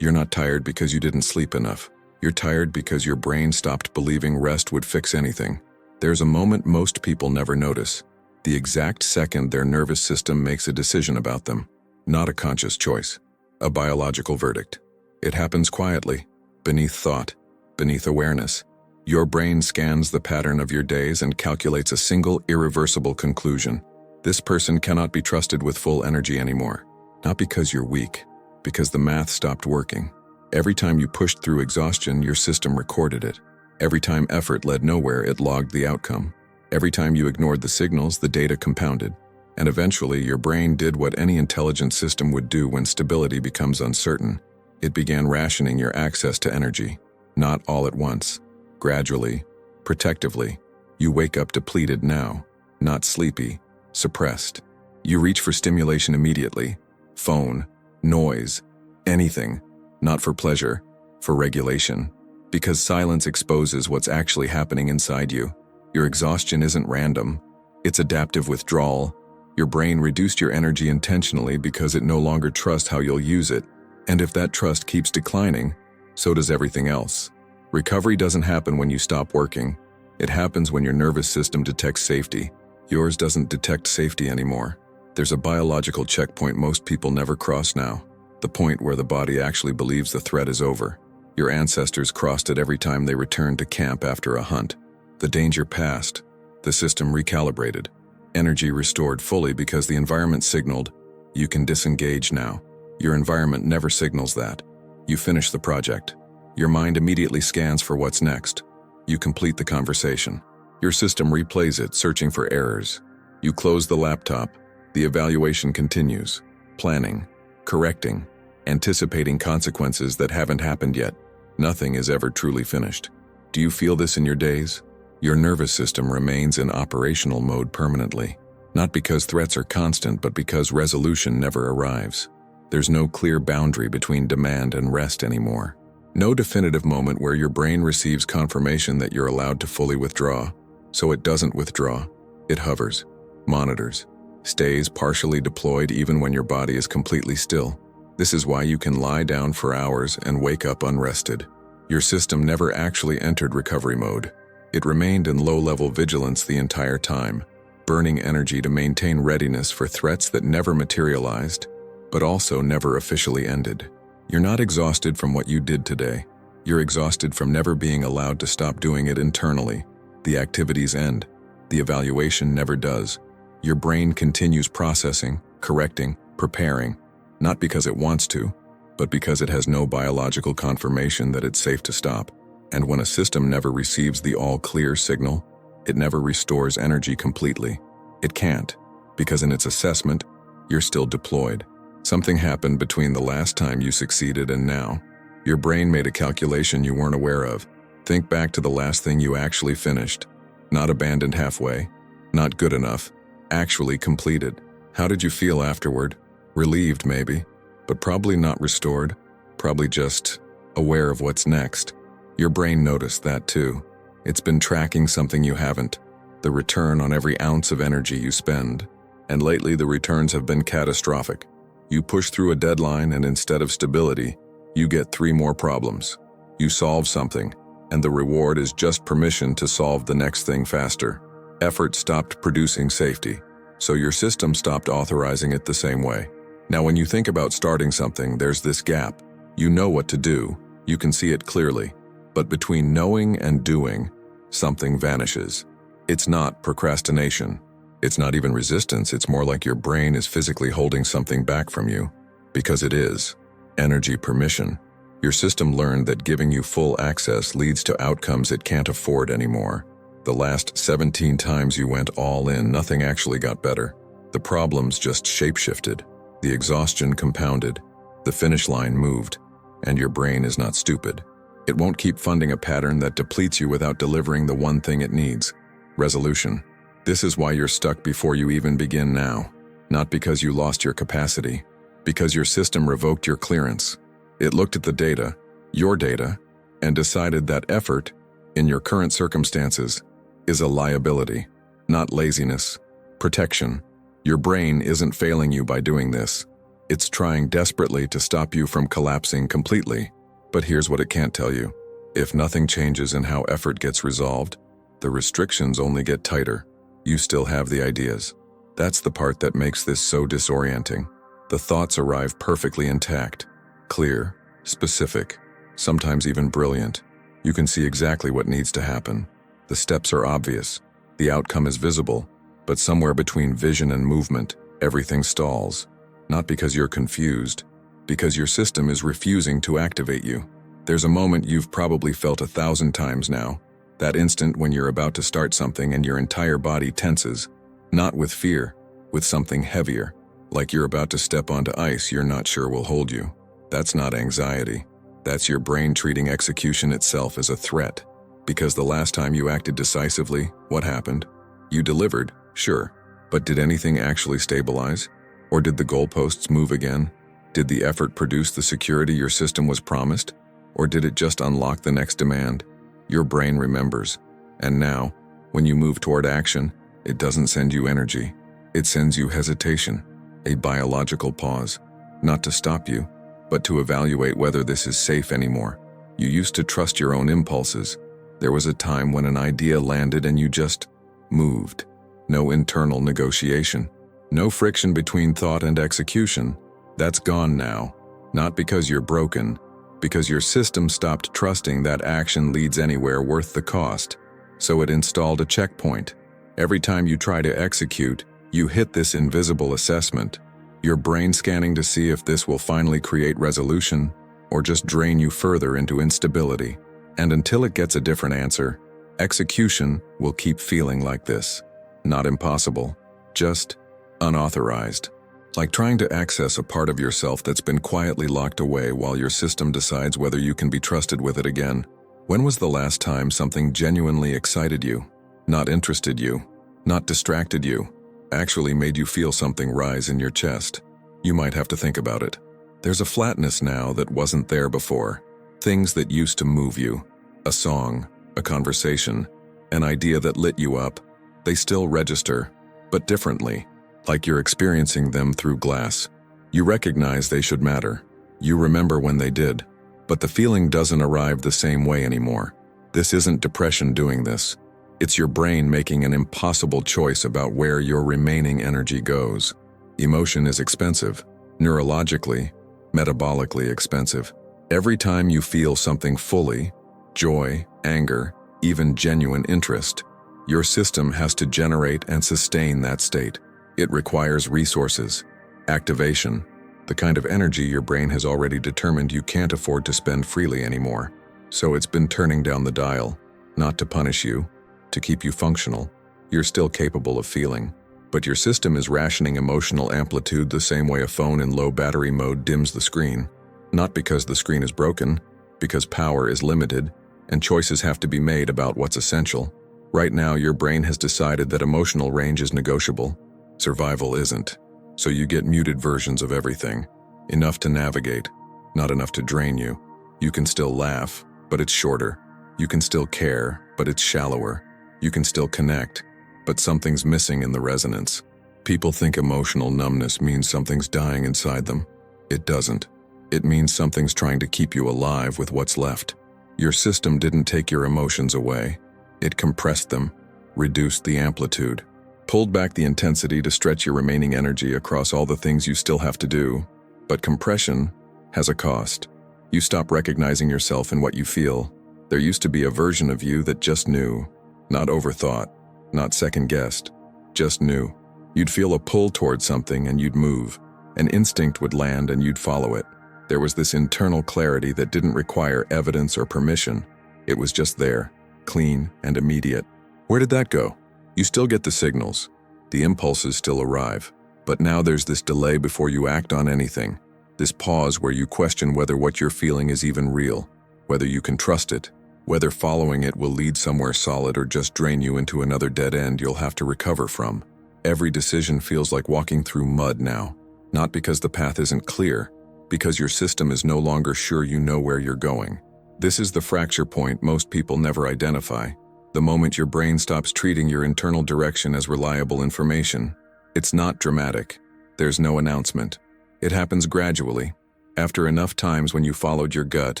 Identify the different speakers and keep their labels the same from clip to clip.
Speaker 1: You're not tired because you didn't sleep enough. You're tired because your brain stopped believing rest would fix anything. There's a moment most people never notice. The exact second their nervous system makes a decision about them. Not a conscious choice. A biological verdict. It happens quietly, beneath thought, beneath awareness. Your brain scans the pattern of your days and calculates a single irreversible conclusion. This person cannot be trusted with full energy anymore. Not because you're weak, because the math stopped working. Every time you pushed through exhaustion, your system recorded it. Every time effort led nowhere, it logged the outcome. Every time you ignored the signals, the data compounded. And eventually, your brain did what any intelligent system would do when stability becomes uncertain. It began rationing your access to energy. Not all at once. Gradually, protectively. You wake up depleted now, not sleepy, suppressed. You reach for stimulation immediately. Phone, noise, anything. Not for pleasure, for regulation. Because silence exposes what's actually happening inside you. Your exhaustion isn't random. It's adaptive withdrawal. Your brain reduced your energy intentionally because it no longer trusts how you'll use it. And if that trust keeps declining, so does everything else. Recovery doesn't happen when you stop working. It happens when your nervous system detects safety. Yours doesn't detect safety anymore. There's a biological checkpoint most people never cross now. The point where the body actually believes the threat is over. Your ancestors crossed it every time they returned to camp after a hunt. The danger passed. The system recalibrated. Energy restored fully because the environment signaled, you can disengage now. Your environment never signals that. You finish the project. Your mind immediately scans for what's next. You complete the conversation. Your system replays it, searching for errors. You close the laptop. The evaluation continues. Planning, correcting, anticipating consequences that haven't happened yet. Nothing is ever truly finished. Do you feel this in your days? Your nervous system remains in operational mode permanently. Not because threats are constant, but because resolution never arrives. There's no clear boundary between demand and rest anymore. No definitive moment where your brain receives confirmation that you're allowed to fully withdraw. So it doesn't withdraw. It hovers, monitors, stays partially deployed even when your body is completely still. This is why you can lie down for hours and wake up unrested. Your system never actually entered recovery mode. It remained in low-level vigilance the entire time, burning energy to maintain readiness for threats that never materialized, but also never officially ended. You're not exhausted from what you did today. You're exhausted from never being allowed to stop doing it internally. The activities end. The evaluation never does. Your brain continues processing, correcting, preparing, not because it wants to, but because it has no biological confirmation that it's safe to stop. And when a system never receives the all-clear signal, it never restores energy completely. It can't, because in its assessment, you're still deployed. Something happened between the last time you succeeded and now. Your brain made a calculation you weren't aware of. Think back to the last thing you actually finished. Not abandoned halfway. Not good enough. Actually completed. How did you feel afterward? Relieved, maybe. But probably not restored. Probably just aware of what's next. Your brain noticed that too. It's been tracking something you haven't. The return on every ounce of energy you spend. And lately the returns have been catastrophic. You push through a deadline and instead of stability, you get 3 more problems. You solve something, and the reward is just permission to solve the next thing faster. Effort stopped producing safety, so your system stopped authorizing it the same way. Now when you think about starting something, there's this gap. You know what to do, you can see it clearly. But between knowing and doing, something vanishes. It's not procrastination. It's not even resistance, it's more like your brain is physically holding something back from you. Because it is. Energy permission. Your system learned that giving you full access leads to outcomes it can't afford anymore. The last 17 times you went all in, nothing actually got better. The problems just shape-shifted. The exhaustion compounded. The finish line moved. And your brain is not stupid. It won't keep funding a pattern that depletes you without delivering the one thing it needs. Resolution. This is why you're stuck before you even begin now. Not because you lost your capacity. Because your system revoked your clearance. It looked at the data, your data, and decided that effort, in your current circumstances, is a liability, not laziness. Protection. Your brain isn't failing you by doing this. It's trying desperately to stop you from collapsing completely. But here's what it can't tell you. If nothing changes in how effort gets resolved, the restrictions only get tighter. You still have the ideas. That's the part that makes this so disorienting. The thoughts arrive perfectly intact, clear, specific, sometimes even brilliant. You can see exactly what needs to happen. The steps are obvious. The outcome is visible. But somewhere between vision and movement, everything stalls. Not because you're confused, because your system is refusing to activate you. There's a moment you've probably felt 1,000 times now. That instant when you're about to start something and your entire body tenses. Not with fear, with something heavier. Like you're about to step onto ice you're not sure will hold you. That's not anxiety. That's your brain treating execution itself as a threat. Because the last time you acted decisively, what happened? You delivered, sure. But did anything actually stabilize? Or did the goalposts move again? Did the effort produce the security your system was promised? Or did it just unlock the next demand? Your brain remembers. And now, when you move toward action, it doesn't send you energy. It sends you hesitation, a biological pause. Not to stop you, but to evaluate whether this is safe anymore. You used to trust your own impulses. There was a time when an idea landed and you just moved. No internal negotiation. No friction between thought and execution. That's gone now. Not because you're broken, because your system stopped trusting that action leads anywhere worth the cost. So it installed a checkpoint. Every time you try to execute, you hit this invisible assessment. Your brain scanning to see if this will finally create resolution or just drain you further into instability. And until it gets a different answer, execution will keep feeling like this. Not impossible, just unauthorized. Like trying to access a part of yourself that's been quietly locked away while your system decides whether you can be trusted with it again. When was the last time something genuinely excited you, not interested you, not distracted you, actually made you feel something rise in your chest? You might have to think about it. There's a flatness now that wasn't there before. Things that used to move you. A song, a conversation, an idea that lit you up. They still register, but differently. Like you're experiencing them through glass. You recognize they should matter. You remember when they did. But the feeling doesn't arrive the same way anymore. This isn't depression doing this. It's your brain making an impossible choice about where your remaining energy goes. Emotion is expensive. Neurologically, metabolically expensive. Every time you feel something fully, joy, anger, even genuine interest, your system has to generate and sustain that state. It requires resources, activation, the kind of energy your brain has already determined you can't afford to spend freely anymore. So it's been turning down the dial, not to punish you, to keep you functional. You're still capable of feeling, but your system is rationing emotional amplitude the same way a phone in low battery mode dims the screen. Not because the screen is broken, because power is limited, and choices have to be made about what's essential. Right now, your brain has decided that emotional range is negotiable. Survival isn't. So you get muted versions of everything. Enough to navigate, not enough to drain you. You can still laugh, but it's shorter. You can still care, but it's shallower. You can still connect, but something's missing in the resonance. People think emotional numbness means something's dying inside them. It doesn't. It means something's trying to keep you alive with what's left. Your system didn't take your emotions away. It compressed them, reduced the amplitude, pulled back the intensity to stretch your remaining energy across all the things you still have to do. But compression has a cost. You stop recognizing yourself in what you feel. There used to be a version of you that just knew, not overthought, not second-guessed, just knew. You'd feel a pull toward something and you'd move. An instinct would land and you'd follow it. There was this internal clarity that didn't require evidence or permission. It was just there, clean and immediate. Where did that go? You still get the signals. The impulses still arrive. But now there's this delay before you act on anything. This pause where you question whether what you're feeling is even real, whether you can trust it, whether following it will lead somewhere solid or just drain you into another dead end you'll have to recover from. Every decision feels like walking through mud now. Not because the path isn't clear, because your system is no longer sure you know where you're going. This is the fracture point most people never identify. The moment your brain stops treating your internal direction as reliable information. It's not dramatic. There's no announcement. It happens gradually, after enough times when you followed your gut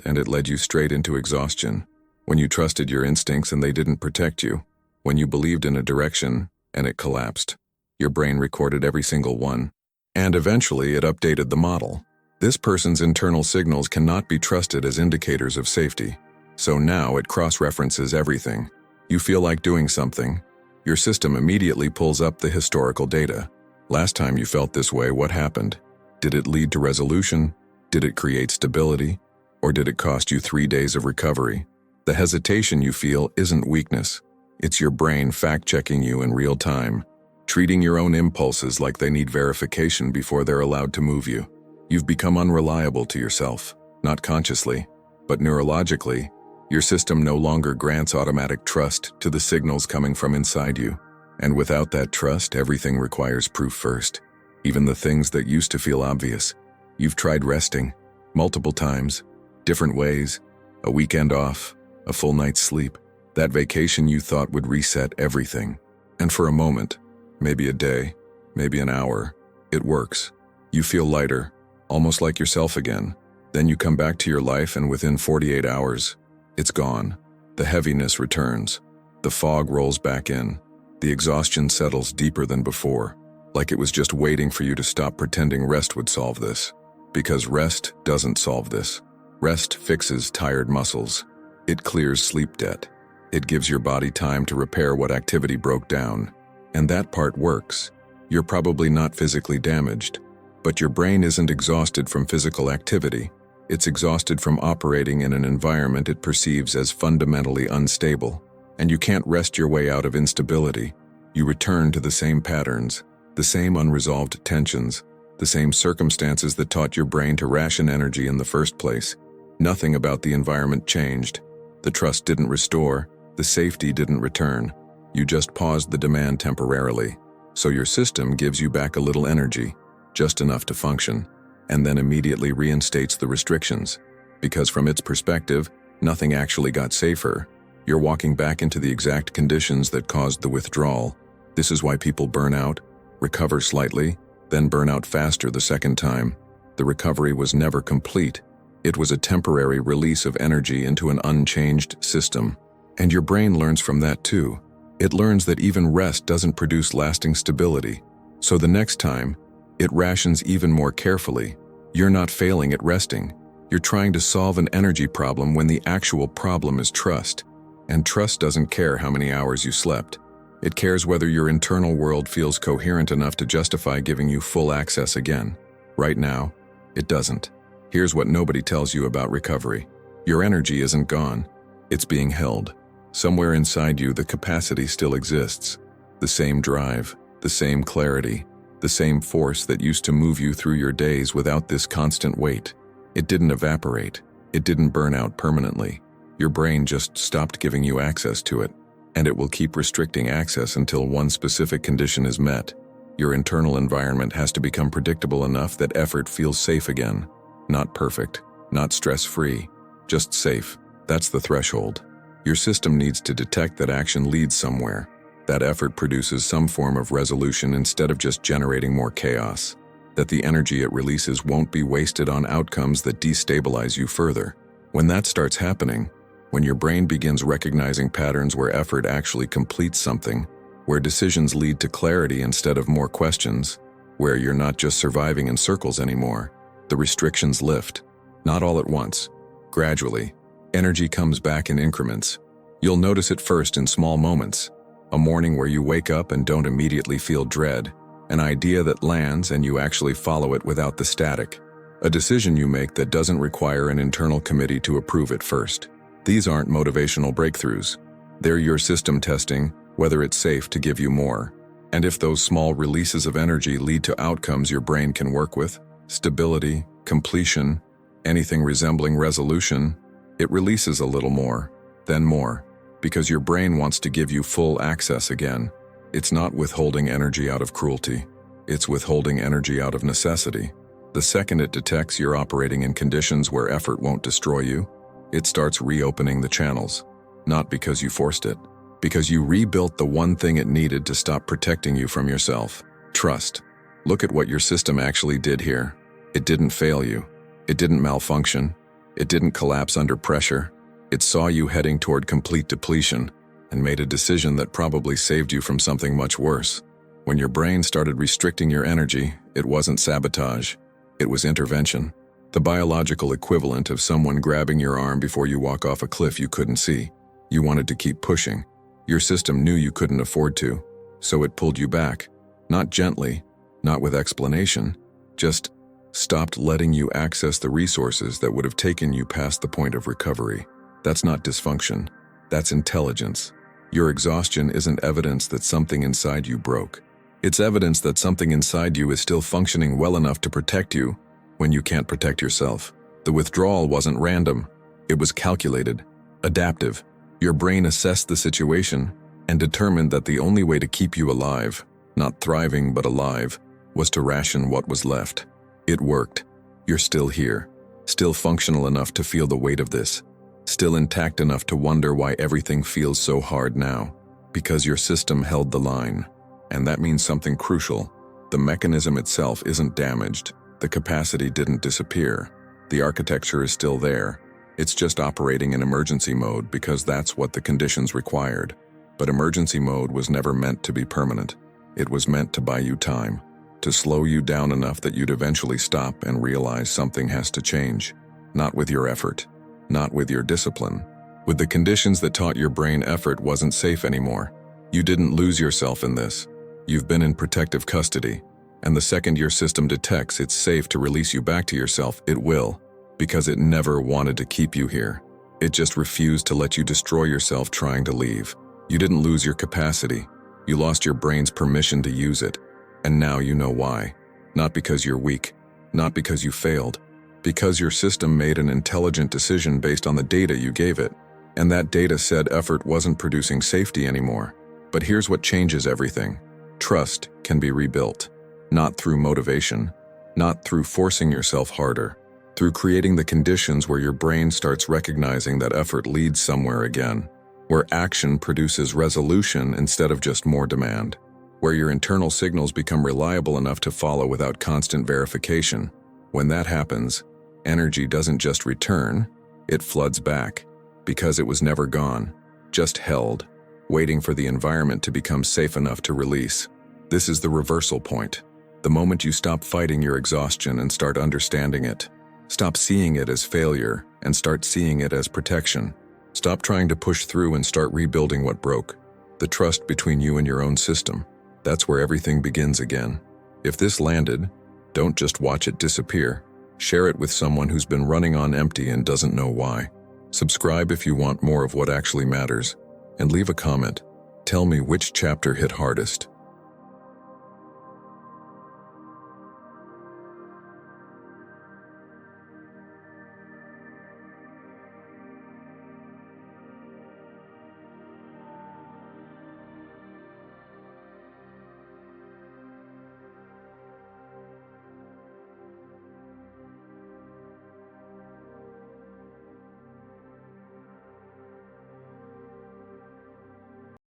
Speaker 1: and it led you straight into exhaustion, when you trusted your instincts and they didn't protect you, when you believed in a direction and it collapsed. Your brain recorded every single one, and eventually it updated the model. This person's internal signals cannot be trusted as indicators of safety, so now it cross-references everything. You feel like doing something. Your system immediately pulls up the historical data. Last time you felt this way, what happened? Did it lead to resolution? Did it create stability? Or did it cost you 3 days of recovery? The hesitation you feel isn't weakness. It's your brain fact-checking you in real time, treating your own impulses like they need verification before they're allowed to move you. You've become unreliable to yourself, not consciously, but neurologically. Your system no longer grants automatic trust to the signals coming from inside you. And without that trust, everything requires proof first. Even the things that used to feel obvious. You've tried resting, multiple times, different ways, a weekend off, a full night's sleep. That vacation you thought would reset everything. And for a moment, maybe a day, maybe an hour, it works. You feel lighter, almost like yourself again. Then you come back to your life and within 48 hours, it's gone. The heaviness returns. The fog rolls back in. The exhaustion settles deeper than before, like it was just waiting for you to stop pretending rest would solve this. Because rest doesn't solve this. Rest fixes tired muscles. It clears sleep debt. It gives your body time to repair what activity broke down. And that part works. You're probably not physically damaged, but your brain isn't exhausted from physical activity. It's exhausted from operating in an environment it perceives as fundamentally unstable. And you can't rest your way out of instability. You return to the same patterns, the same unresolved tensions, the same circumstances that taught your brain to ration energy in the first place. Nothing about the environment changed. The trust didn't restore, the safety didn't return. You just paused the demand temporarily. So your system gives you back a little energy, just enough to function, and then immediately reinstates the restrictions. Because from its perspective, nothing actually got safer. You're walking back into the exact conditions that caused the withdrawal. This is why people burn out, recover slightly, then burn out faster the second time. The recovery was never complete. It was a temporary release of energy into an unchanged system. And your brain learns from that too. It learns that even rest doesn't produce lasting stability. So the next time, it rations even more carefully. You're not failing at resting. You're trying to solve an energy problem when the actual problem is trust. And trust doesn't care how many hours you slept. It cares whether your internal world feels coherent enough to justify giving you full access again. Right now, it doesn't. Here's what nobody tells you about recovery. Your energy isn't gone. It's being held. Somewhere inside you, the capacity still exists. The same drive, the same clarity, the same force that used to move you through your days without this constant weight. It didn't evaporate. It didn't burn out permanently. Your brain just stopped giving you access to it. And it will keep restricting access until one specific condition is met. Your internal environment has to become predictable enough that effort feels safe again. Not perfect, not stress-free, just safe. That's the threshold. Your system needs to detect that action leads somewhere. That effort produces some form of resolution instead of just generating more chaos. That the energy it releases won't be wasted on outcomes that destabilize you further. When that starts happening, when your brain begins recognizing patterns where effort actually completes something, where decisions lead to clarity instead of more questions, where you're not just surviving in circles anymore, the restrictions lift. Not all at once. Gradually, energy comes back in increments. You'll notice it first in small moments. A morning where you wake up and don't immediately feel dread. An idea that lands and you actually follow it without the static. A decision you make that doesn't require an internal committee to approve it first. These aren't motivational breakthroughs. They're your system testing whether it's safe to give you more. And if those small releases of energy lead to outcomes your brain can work with, stability, completion, anything resembling resolution, it releases a little more, then more, because your brain wants to give you full access again. It's not withholding energy out of cruelty. It's withholding energy out of necessity. The second it detects you're operating in conditions where effort won't destroy you, it starts reopening the channels. Not because you forced it, because you rebuilt the one thing it needed to stop protecting you from yourself. Trust. Look at what your system actually did here. It didn't fail you. It didn't malfunction. It didn't collapse under pressure. It saw you heading toward complete depletion and made a decision that probably saved you from something much worse. When your brain started restricting your energy, it wasn't sabotage. It was intervention. The biological equivalent of someone grabbing your arm before you walk off a cliff you couldn't see. You wanted to keep pushing. Your system knew you couldn't afford to, so it pulled you back. Not gently, not with explanation, just stopped letting you access the resources that would have taken you past the point of recovery. That's not dysfunction. That's intelligence. Your exhaustion isn't evidence that something inside you broke. It's evidence that something inside you is still functioning well enough to protect you when you can't protect yourself. The withdrawal wasn't random. It was calculated, adaptive. Your brain assessed the situation and determined that the only way to keep you alive, not thriving but alive, was to ration what was left. It worked. You're still here, still functional enough to feel the weight of this, still intact enough to wonder why everything feels so hard now, because your system held the line. And that means something crucial. The mechanism itself isn't damaged. The capacity didn't disappear. The architecture is still there. It's just operating in emergency mode because that's what the conditions required. But emergency mode was never meant to be permanent. It was meant to buy you time, to slow you down enough that you'd eventually stop and realize something has to change. Not with your effort, not with your discipline. With the conditions that taught your brain effort wasn't safe anymore. You didn't lose yourself in this. You've been in protective custody, and the second your system detects it's safe to release you back to yourself, it will, because it never wanted to keep you here. It just refused to let you destroy yourself trying to leave. You didn't lose your capacity. You lost your brain's permission to use it, and now you know why. Not because you're weak, not because you failed, because your system made an intelligent decision based on the data you gave it, and that data said effort wasn't producing safety anymore. But here's what changes everything. Trust can be rebuilt, not through motivation, not through forcing yourself harder, through creating the conditions where your brain starts recognizing that effort leads somewhere again, where action produces resolution instead of just more demand, where your internal signals become reliable enough to follow without constant verification. When that happens, energy doesn't just return, it floods back, because it was never gone, just held, waiting for the environment to become safe enough to release. This is the reversal point. The moment you stop fighting your exhaustion and start understanding it. Stop seeing it as failure and start seeing it as protection. Stop trying to push through and start rebuilding what broke. The trust between you and your own system. That's where everything begins again. If this landed, don't just watch it disappear. Share it with someone who's been running on empty and doesn't know why. Subscribe if you want more of what actually matters. And leave a comment. Tell me which chapter hit hardest.